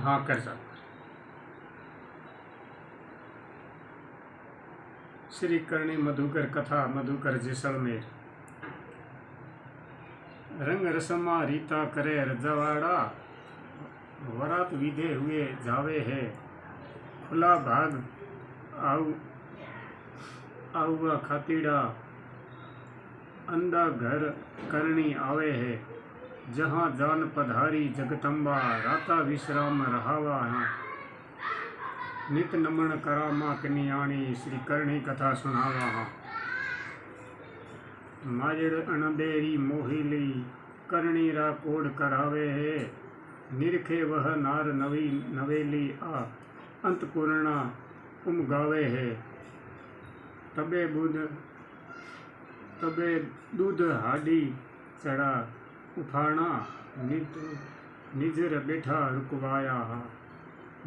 हाँ कर सकते। श्री करणी मधुकर कथा मधुकर जैसलमेर। रंग रसमा रीता करे रजवाड़ा, वरात विधे हुए जावे है। खुला भाग आउआ खातीड़ा, अंधा घर करनी आवे है। जहाँ जान पधारी जगदम्बा, राता विश्राम रहावा है। नित नमन करा माँ कन्याणी, श्री करणी कथा सुनावा हाँ। माजड़ अनबेरी मोहिली, करणी रा कोड करावे है। निरखे वह नार नवी नवेली, आ अंतपूर्णा उमगावे है। तबे दूध हाडी चढ़ा उफाना, निजर बैठा रुकवाया हा।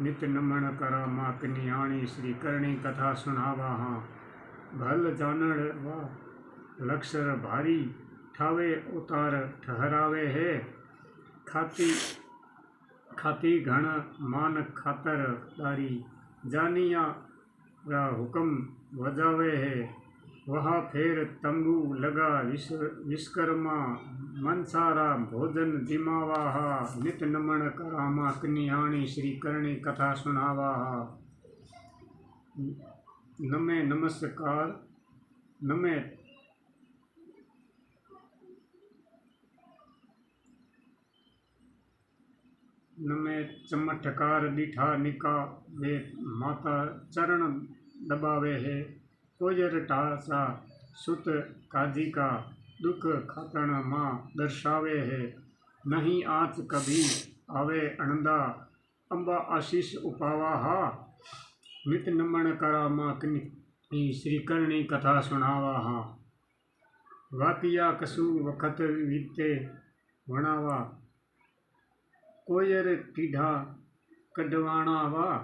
नित नमन करा माँ कन्याणी, श्री करणी कथा सुनावा हाँ। भल जानड़ वा लक्षर भारी, ठावे उतार ठहरावे है। खाती घण मान खातर दारी, जानिया रा हुक्म वजावे है। वहाँ फेर तंबू लगा विश्वकर्मा, मनसारा भोजन जिमावा हा। नित नमन करा माँ कन्याणी, श्री करणी कथा सुनावा हा। नमे नमस्कार नमे चमत्कार दीठा निका वे, माता चरण दबावे है। कोजर टासा सुत काजी का, दुख खातण माँ दर्शावे है। नहीं आँच कभी आवे अणदा, अम्बा आशीष उपावा हा। नित नमन करा माँ कन्याणी, श्री करणी कथा सुनावा हा। वाकिया कसु वखत वीते वणावा, कोयर टीढ़ा कढवाणा वा।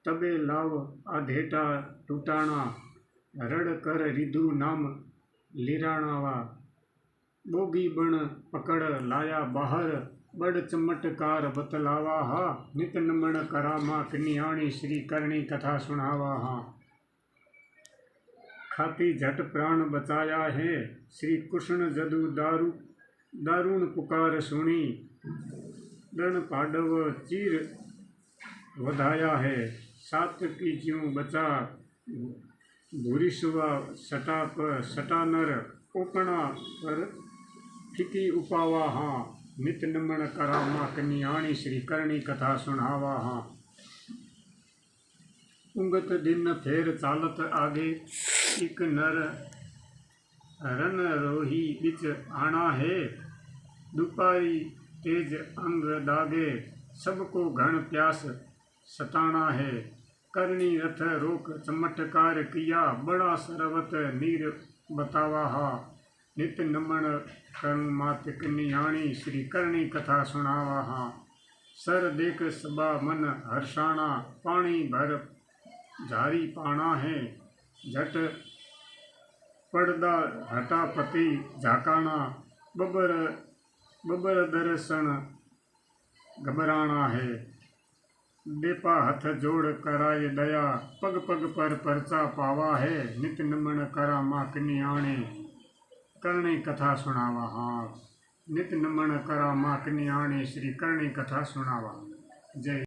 तबे लाव आधेटा टूटाणा, रड़ कर रिधु नाम लिराणावा। बोगी बण पकड़ लाया बाहर, बड़ चमत्कार बतलावा हा। नित नमन करा माँ कन्याणी, श्री करणी कथा सुनावा हा। खाती झट प्राण बचाया है, श्री कृष्ण जदु दारुण पुकार सुनी। दण पांडव चीर वधाया है, सात की ज्यों बचा भूरिशुआ। सटा नर ओपना पर फिकी उपावा हाँ। नित नमन करा माँ कन्याणी, श्री करणी कथा सुनावा हाँ। उंगत दिन फेर चालत आगे, एक नर रन रोही बिच आना है। दुपारी तेज अंग दागे, सबको घन प्यास सताना है। करणी रथ रोक चमत्कार किया, बड़ा सरवत नीर बतावा हा। नित नमन करूं मात कन्याणी, श्री करणी कथा सुनावा हा। सर देख सबा मन हर्षाणा, पानी भर झारी पाना है। झट पड़दा हटा पति झाकाना, बबर दर्शन घबराना है। बेपा हथ जोड़ कराए दया, पग पग पर परचा पावा है। नित नमन करा माँ कन्याणी, करणी कथा सुनावा हाँ। नित नमन करा माँ कन्याणी, श्री करणी कथा सुनावा। जय।